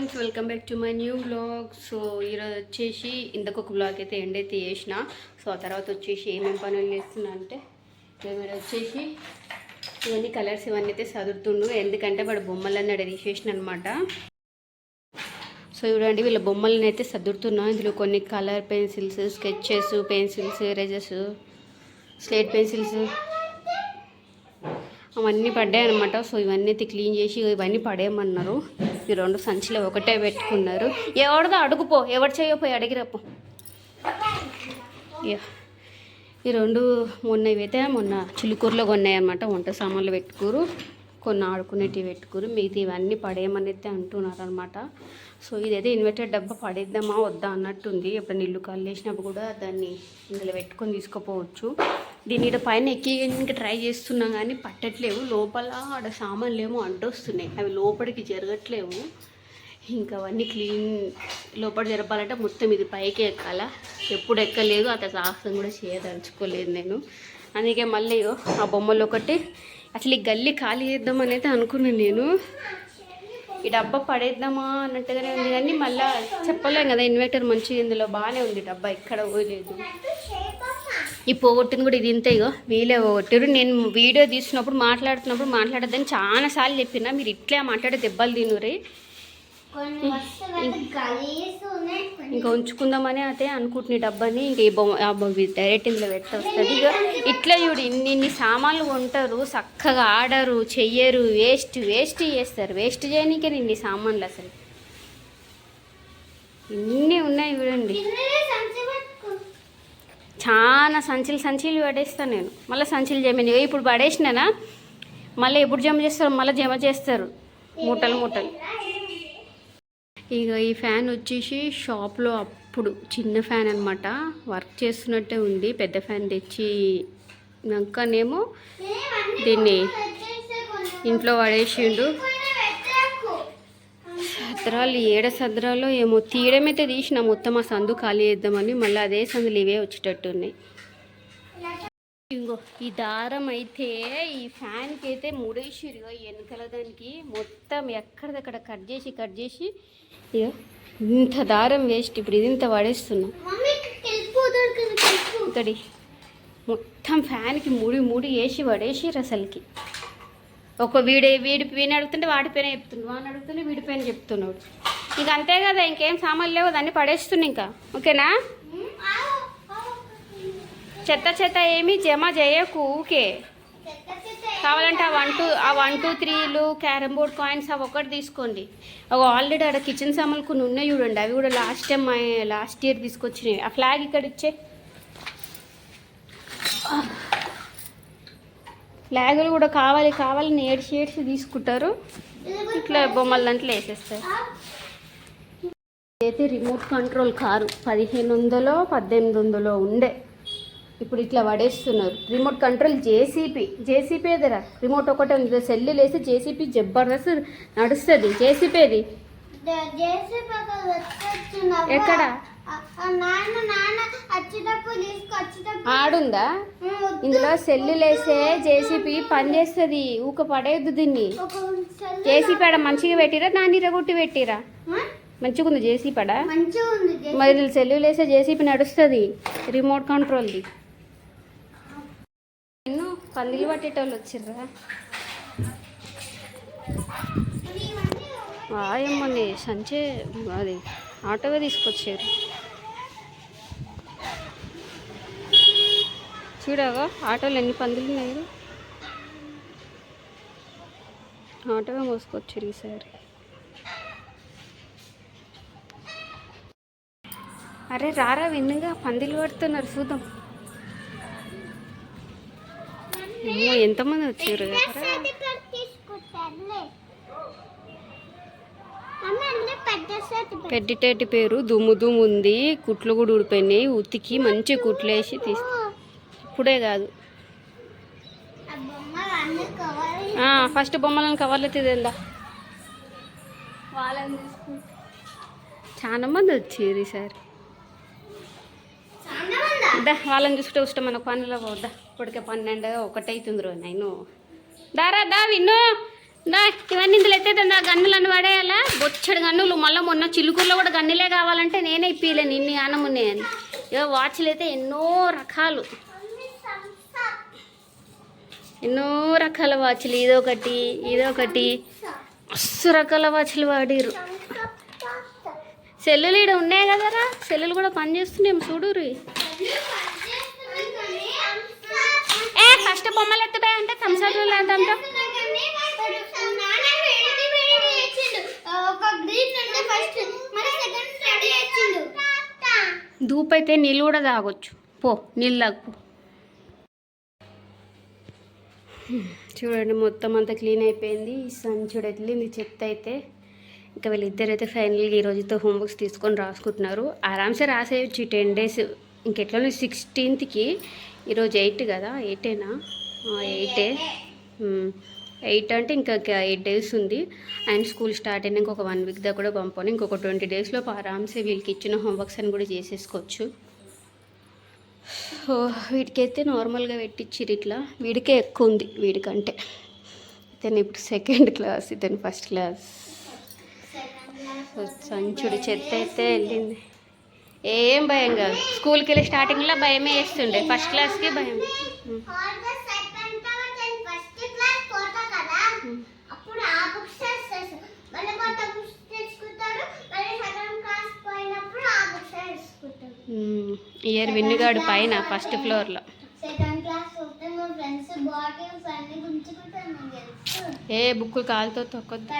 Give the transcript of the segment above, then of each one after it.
Friends, welcome back to my new vlog. So ఈరోజు వచ్చేసి ఇంతకొక vlog అయితే ఎండ్ అయితే చేసిన. సో ఆ తర్వాత వచ్చేసి ఏమేమి పనులు చేస్తున్నా అంటే మీరు వచ్చేసి ఇవన్నీ కలర్స్ ఇవన్నీ అయితే చదువుతుండు. ఎందుకంటే వాడు బొమ్మలన్నీ అక్కడ తీసేసిన అనమాట. సో చూడండి, వీళ్ళ బొమ్మలను అయితే చదువుతున్నా. ఇందులో కొన్ని colour pencils, sketches, pencils, erasers, slate pencils అవన్నీ పడ్డాయి అనమాట. సో ఇవన్నీ అయితే క్లీన్ చేసి ఇవన్నీ పడేయమన్నారు. ఈ రెండు సంచిలో ఒకటే పెట్టుకున్నారు. ఎవరిదో అడుగుపో, ఎవరు చేయపోయి అడిగిరపో. ఈ రెండు ఇవైతే మొన్న చిలుకూరులో కొన్నాయి అనమాట. వంట సామాన్లు పెట్టుకోరు, కొన్ని ఆడుకునేటివి పెట్టుకోరు, మిగతా ఇవన్నీ పడేయమని అయితే అంటున్నారు అనమాట. సో ఇదైతే ఇన్వర్టర్ డబ్బా పడేద్దామా వద్దా అన్నట్టుంది. ఎప్పుడు నీళ్ళు కాళ్ళు వేసినప్పుడు కూడా దాన్ని ఇందులో పెట్టుకొని తీసుకుపోవచ్చు. దీని పైన ఎక్కి ఇంకా ట్రై చేస్తున్నాం కానీ పట్టట్లేవు. లోపల ఆడ సామాన్లు ఏమో అడ్డొస్తున్నాయి, అవి లోపలికి జరగట్లేవు. ఇంకా అవన్నీ క్లీన్ లోపల జరపాలంటే మొత్తం ఇది పైకి ఎక్కాల. ఎప్పుడు ఎక్కలేదు, అంత సాహసం కూడా చేయదలుచుకోలేదు నేను. అందుకే మళ్ళీ ఆ బొమ్మలు ఒకటి అసలు ఈ గల్లీ ఖాళీ చేద్దాం అనేది అనుకున్నాను నేను. ఈ డబ్బా పడేద్దామా అన్నట్టుగానే ఉంది కానీ మళ్ళీ చెప్పలేం కదా. ఇన్వర్టర్ మంచిగా ఇందులో బాగానే ఉంది, డబ్బా ఎక్కడ పోయలేదు. ఈ పోగొట్టింది కూడా ఇది ఇంతే. వీలే పోగొట్టారు. నేను వీడియో తీసినప్పుడు మాట్లాడద్దని చాలాసార్లు చెప్పిన. మీరు ఇట్లా మాట్లాడే దెబ్బలు తినురే. ఇంకా ఉంచుకుందామని అయితే అనుకుంటున్న డబ్బాని. ఇంక ఈ బొమ్మ డైరెక్ట్ ఇందులో పెట్టి వస్తుంది. ఇక ఇట్లా చూడు, ఇన్ని సామాన్లు కొంటారు, చక్కగా ఆడరు, చెయ్యరు, వేస్ట్ చేస్తారు. వేస్ట్ చేయనీకే ఇన్ని సామాన్లు అసలు ఇన్ని ఉన్నాయి చూడండి. చాలా సంచులు పడేస్తాను నేను. మళ్ళీ సంచులు జమ ఇప్పుడు పడేసినానా, మళ్ళీ ఎప్పుడు జమ చేస్తారు, మళ్ళీ జమ చేస్తారు మూటలు. ఇక ఈ ఫ్యాన్ వచ్చేసి షాప్లో అప్పుడు చిన్న ఫ్యాన్ అనమాట, వర్క్ చేస్తున్నట్టే ఉంది. పెద్ద ఫ్యాన్ తెచ్చినాకనేమో దీన్ని ఇంట్లో పడేసిండు. సద్రాలు ఏమో తీయడమైతే తీసిన మొత్తం ఆ సందు ఖాళీ చేద్దామని. మళ్ళీ అదే సందులు ఇవే వచ్చేటట్టు ఉన్నాయి. ఇంకో ఈ దారం అయితే ఈ ఫ్యాన్కి అయితే ముడేసిరుగా వెనకల దానికి మొత్తం ఎక్కడిదక్కడ కట్ చేసి ఇక ఇంత దారం వేస్ట్. ఇప్పుడు ఇది ఇంత పడేస్తున్నా. ఇక్కడి మొత్తం ఫ్యాన్కి ముడి వేసి పడేసిరు అసలుకి. ఒక వీడిని అడుగుతుంటే వాడిపైన చెప్తున్నాడు, వాడిని అడుగుతుంటే వీడిపైన చెప్తున్నాడు. ఇక అంతే కదా, ఇంకేం సామాన్లు లేవు, దాన్ని పడేస్తున్నా. ఇంకా ఓకేనా? చెత్త ఏమి జమ చేయకు ఊకే. కావాలంటే ఆ 1 2 3లు క్యారమ్ బోర్డ్ కాయిన్స్ అవి ఒకటి తీసుకోండి. ఆల్రెడీ ఆడ కిచెన్ సామాన్లు కొన్ని ఉన్నాయి చూడండి, అవి కూడా లాస్ట్ ఇయర్ తీసుకొచ్చినాయి. ఆ ఫ్లాగ్ ఇక్కడ ఇచ్చే. ఫ్లాగులు కూడా కావాలని ఏడ్చి తీసుకుంటారు. ఇట్లా బొమ్మల దాంట్లో వేసేస్తారు. అయితే రిమోట్ కంట్రోల్ కారు 1500 1800 ఉండే, ఇప్పుడు ఇట్లా పడేస్తున్నారు. రిమోట్ కంట్రోల్ జేసీపీ ఎదురా రిమోట్ ఒకటే ఉంది. సెల్లు లేసి జేసీపీ జబర్దస్త్ నడుస్తుంది. జేసీపీది ఎక్కడ ఆడుందా? ఇందులో సెల్లు లేసే జేసీపీ పని చేస్తుంది. ఊక పడేయద్దు దీన్ని. జేసీపీ ఆడ మంచిగా పెట్టిరా, దాన్ని రగొట్టి పెట్టిరా? మంచిగా ఉంది జేసీపీ ఆడ. మరి సెల్లు లేసే జేసీపీ నడుస్తుంది రిమోట్ కంట్రోల్ది. ఎన్నో పందిలు పట్టేటోళ్ళు వచ్చిర్రా. ఏమని సంచే అది ఆటోగా తీసుకొచ్చారు. చూడగా ఆటోలు ఎన్ని పందులు ఉన్నాయి. ఆటోగా మోసుకొచ్చారు ఈసారి. అరే రారా, విన్నుగా పందిలు పడుతున్నారు చూద్దాం. ఎంతమంది వచ్చారు కదా. పెద్దటేటి పేరు దుమ్ము ఉంది. కుట్లు కూడా ఊడిపోయినాయి. ఉతికి మంచి కుట్లు వేసి ఇప్పుడే కాదు, ఫస్ట్ బొమ్మలను కవర్లు తీదా. వాళ్ళని తీసుకుంటే చాలా మంది వచ్చారు ఈసారి. వాళ్ళని చూసుకుంటే ఇష్టం మనకు పనులు పోద్దా. ఇప్పటికే 12 1 అవుతుంది రోజు. నేను దారా విన్ను దా, ఇవన్నీ ఇందులో ఎత్తేదా, గన్నులన్నీ పడేయాలా. బొచ్చ బొచ్చడు గన్నులు. మళ్ళీ మొన్న చిలుకూరులో కూడా గన్నులే కావాలంటే నేనే ఇప్పిలేను ఇన్ని ఆనమునే అని. ఇక వాచ్లు అయితే ఎన్నో రకాలు, ఎన్నో రకాల వాచ్లు, ఇదొకటి మస్తు రకాల వాచ్లు వాడిరు. సెల్లులు ఇక్కడ ఉన్నాయి కదరా, సెల్లులు కూడా పనిచేస్తున్నాయి చూడుర్రి. ఫస్ట్ బొమ్మలు ఎత్తుపోయి అంటే థమ్స్అప్ అంట ధూప్ అయితే నీళ్ళు కూడా తాగొచ్చు. పో నీళ్ళు తాగు. చూడండి మొత్తం అంతా క్లీన్ అయిపోయింది. సంచుడు వెళ్ళింది చెత్త అయితే. ఇంకా వీళ్ళిద్దరు అయితే ఫైనల్గా ఈ రోజుతో హోంవర్క్స్ తీసుకొని రాసుకుంటున్నారు. ఆరామ్సే రాసేయచ్చు 10 days. ఇంకెట్లా 16th ఈరోజు 8 కదా, 8ఏనా? 8 అంటే ఇంకా 8 days ఉంది. అండ్ స్కూల్ స్టార్ట్ అయినా ఇంకొక 1 week దాకా కూడా పంపాను. ఇంకొక 20 days లోపు ఆరామ్సే వీళ్ళకి ఇచ్చిన హోంవర్క్స్ అని కూడా చేసేసుకోవచ్చు. సో వీటికైతే నార్మల్గా పెట్టించిరు ఇట్లా. వీడికే ఎక్కువ ఉంది వీడికంటే. ఇతను ఇప్పుడు 2nd class, ఇతను 1st class. సో సంచుడు చెత్త అయితే వెళ్ళింది. ఏం భయం కాదు. స్కూల్కి వెళ్ళి స్టార్టింగ్లో భయమే వేస్తుండే. 1st classకి భయం. ఇయర్ విన్నుగాడు పైన 1st floorలో. ఏ బుక్కులు కాలుతో తొక్కొద్దు.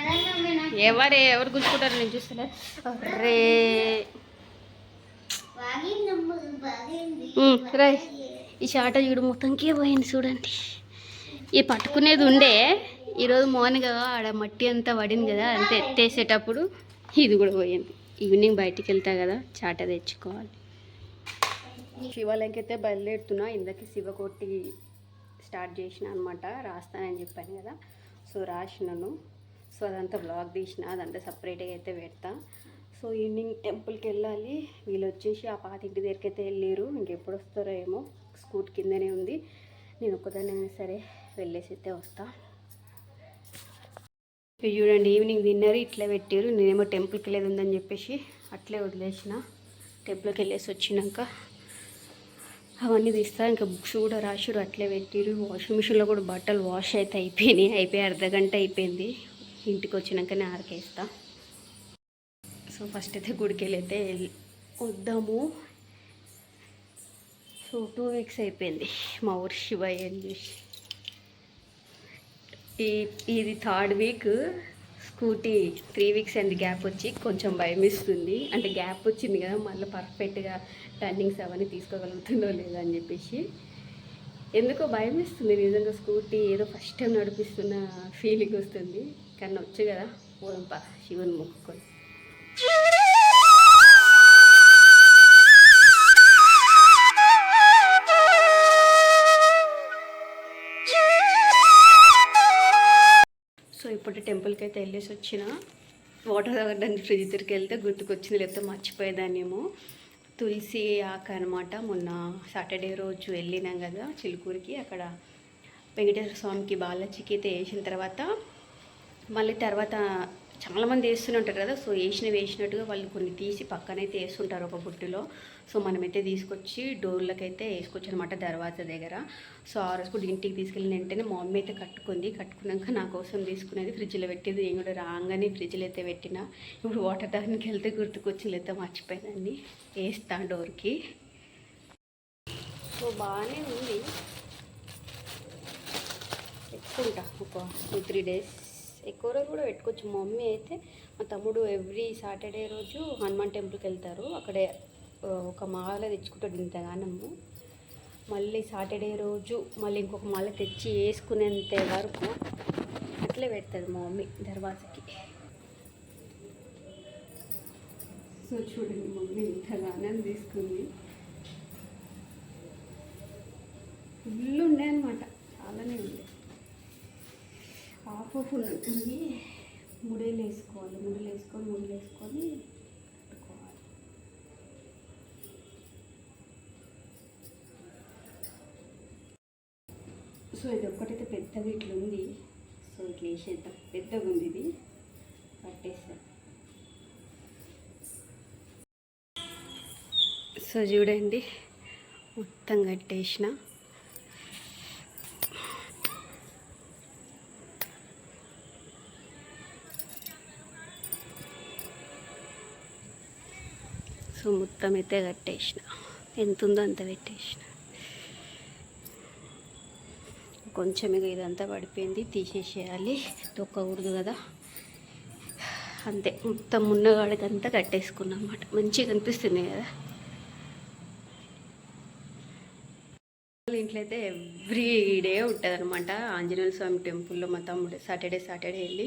ఎవరు గుంజుకుంటారు నేను చూస్తలే. రే ఈ షాట చూడు మొత్తంకే పోయింది చూడండి. ఇది పట్టుకునేది ఉండే. ఈరోజు మార్నింగ్ ఆడ మట్టి అంతా పడింది కదా, అంతే ఎత్తేసేటప్పుడు ఇది కూడా పోయింది. ఈవినింగ్ బయటికి వెళ్తా కదా, చాట తెచ్చుకోవాలి. శివాలయంకి అయితే బయలుదేరుతున్నా. ఇందాక శివకోటి స్టార్ట్ చేసిన అనమాట, రాస్తానని చెప్పాను కదా. సో రాసినాను. సో అదంతా బ్లాగ్ తీసిన, అదంతా సపరేట్గా అయితే పెడతా. సో ఈవినింగ్ టెంపుల్కి వెళ్ళాలి. వీళ్ళు వచ్చేసి ఆ పాత ఇంటి దగ్గరికి అయితే వెళ్ళారు. ఇంకెప్పుడు వస్తారో ఏమో. స్కూట్ కిందనే ఉంది. నేను ఒక్కదానైనా సరే వెళ్ళేసి అయితే వస్తా. చూడండి ఈవినింగ్ డిన్నర్ ఇట్లా పెట్టారు. నేనేమో టెంపుల్కి వెళ్ళేది ఉందని చెప్పేసి అట్లే వదిలేసిన. టెంపుల్కి వెళ్ళేసి వచ్చినాక అవన్నీ తీస్తా. ఇంకా బుక్స్ కూడా రాసుడు అట్లే పెట్టిరు. వాషింగ్ మిషన్లో కూడా బట్టలు వాష్ అయితే అయిపోయి అర్ధగంట అయిపోయింది. ఇంటికి వచ్చినాకనే ఆరకేస్తా. సో ఫస్ట్ అయితే గుడికి వెళ్ళైతే వద్దాము. సో 2 weeks అయిపోయింది మా ఊరు శివయ్యని చూసి. ఇది 3rd week. స్కూటీ 3 weeks అయింది గ్యాప్ వచ్చి. కొంచెం భయం ఇస్తుంది. అంటే గ్యాప్ వచ్చింది కదా, మళ్ళీ పర్ఫెక్ట్గా టర్నింగ్స్ అవన్నీ తీసుకోగలుగుతుందో లేదో అని చెప్పేసి ఎందుకో భయం ఇస్తుంది నిజంగా. స్కూటీ ఏదో ఫస్ట్ టైం నడిపిస్తున్న ఫీలింగ్ వస్తుంది. కానీ వచ్చు కదా, పోదంప శివుని మొక్కుకొని. సో ఇప్పుడు టెంపుల్కి అయితే వెళ్ళేసి వచ్చిన. వాటర్ తాగడానికి ఫ్రిడ్జ్ దగ్గరికి వెళ్తే గుర్తుకొచ్చింది, లేకపోతే మర్చిపోయేదాన్నేమో. తులసి ఆకు అనమాట. మొన్న సాటర్డే రోజు వెళ్ళినాం కదా చిలుకూరికి. అక్కడ వెంకటేశ్వర స్వామికి బాలాజీకి అయితే వేసిన తర్వాత మళ్ళీ తర్వాత చాలామంది వేస్తుంటారు కదా. సో వేసినట్టుగా వాళ్ళు కొన్ని తీసి పక్కనైతే వేస్తుంటారు ఒక బుట్టులో. సో మనమైతే తీసుకొచ్చి డోర్లకైతే వేసుకోవచ్చు అనమాట, దర్వాజా దగ్గర. సో ఆ రోజు కూడా ఇంటికి తీసుకెళ్ళిన వెంటనే మా మమ్మీ అయితే కట్టుకున్నాక నా కోసం తీసుకునేది ఫ్రిడ్జ్లో పెట్టేది. నేను కూడా రాగానే ఫ్రిడ్జ్లో అయితే పెట్టిన. ఇప్పుడు వాటర్ తాగడానికి వెళ్తే గుర్తుకొచ్చి లేకపోతే మర్చిపోయిందండి. వేస్తా డోర్కి. సో బాగానే ఉంది. పెట్టుకుంటా ఒక 2-3 days. ఎక్కువ రోజు కూడా పెట్టుకోవచ్చు. మా మమ్మీ అయితే, మా తమ్ముడు ఎవ్రీ సాటర్డే రోజు హనుమాన్ టెంపుల్కి వెళ్తారు. అక్కడే ఒక మాల తెచ్చుకుంటాడు ఇంతగానము. మళ్ళీ సాటర్డే రోజు మళ్ళీ ఇంకొక మాల తెచ్చి వేసుకునేంత వరకు అట్లే పెడతాడు మా మమ్మీ దర్వాజకి. సో చూడండి మమ్మీ ఇంతగానం తీసుకుంది. ఫుల్ ఉన్నాయన్నమాట, చాలానే ఉంది. హాఫ్ ఫుల్ ఉంటుంది. ముడేలు వేసుకొని పెట్టుకోవాలి. సో ఇది ఒక్కటైతే పెద్దగా ఇట్లా ఉంది. సో ఇట్లా వేసేద్దాం. పెద్దగా ఉంది ఇది, పట్టేస్తాం. సో చూడండి మొత్తం కట్టేసిన. సో మొత్తం అయితే కట్టేసిన, ఎంత ఉందో అంత పెట్టేసిన. కొంచెం ఇక ఇదంతా పడిపోయింది, తీసేసేయాలి, తొక్కకూడదు కదా. అంతే, మొత్తం మున్నగాడికి అంతా కట్టేసుకున్నాం అన్నమాట. మంచిగా కనిపిస్తుంది కదా. ఇంట్లో అయితే ఎవ్రీ డే ఉంటుంది అనమాట. ఆంజనేయ స్వామి టెంపుల్లో మా తమ్ముడు సాటర్డే వెళ్ళి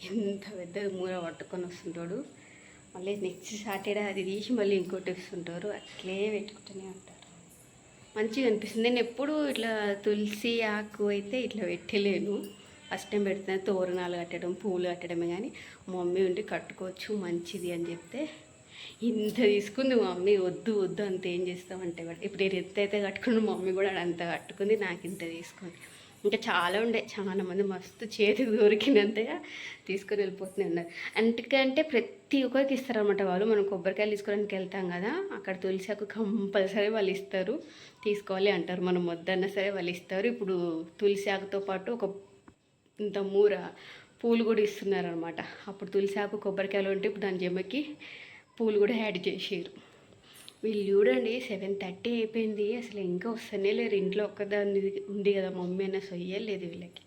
ఎంత పెద్ద మూర పట్టుకొని వస్తుంటాడు. మళ్ళీ నెక్స్ట్ సాటర్డే అది తీసి మళ్ళీ ఇంకోటి వస్తుంటారు. అట్లే పెట్టుకుంటూనే ఉంటారు. మంచిగా అనిపిస్తుంది. నేను ఎప్పుడు ఇట్లా తులసి ఆకు అయితే ఇట్లా పెట్టలేను. ఫస్ట్ టైం పెడుతున్నా తోరణాలు కట్టడం, పూలు కట్టడమే. కానీ మా మమ్మీ ఉండి కట్టుకోవచ్చు మంచిది అని చెప్తే ఇంత తీసుకుంది మా మమ్మీ. వద్దు వద్దు అంత ఏం చేస్తామంటే ఇప్పుడు నేను ఎంత అయితే కట్టుకుని మా మమ్మీ కూడా అంత కట్టుకుంది, నాకు ఇంత తీసుకుంది. ఇంకా చాలా ఉండే, చాలా మంది మస్తు చేతికి దొరికినంతగా తీసుకొని వెళ్ళిపోతూనే ఉన్నారు. అందుకంటే ప్రతి ఒక్కరికి ఇస్తారనమాట వాళ్ళు. మనం కొబ్బరికాయలు తీసుకోవడానికి వెళ్తాం కదా, అక్కడ తులసికు కంపల్సరీ వాళ్ళు ఇస్తారు, తీసుకోవాలి అంటారు. మనం వద్దన్నా సరే వాళ్ళు ఇస్తారు. ఇప్పుడు తులసి ఆకుతో పాటు ఒక ఇంత మూర పూలు కూడా ఇస్తున్నారనమాట. అప్పుడు తులసి ఆకు కొబ్బరికాయలు ఉంటే ఇప్పుడు దాని జమ్మకి పూలు కూడా యాడ్ చేసారు. వీళ్ళు చూడండి 7:30 అయిపోయింది, అసలు ఇంకా వస్తూనే లేరు. ఇంట్లో ఒక్కదాన్ని ఉంది కదా మమ్మీ అన్న సొయ్యలేదు వీళ్ళకి.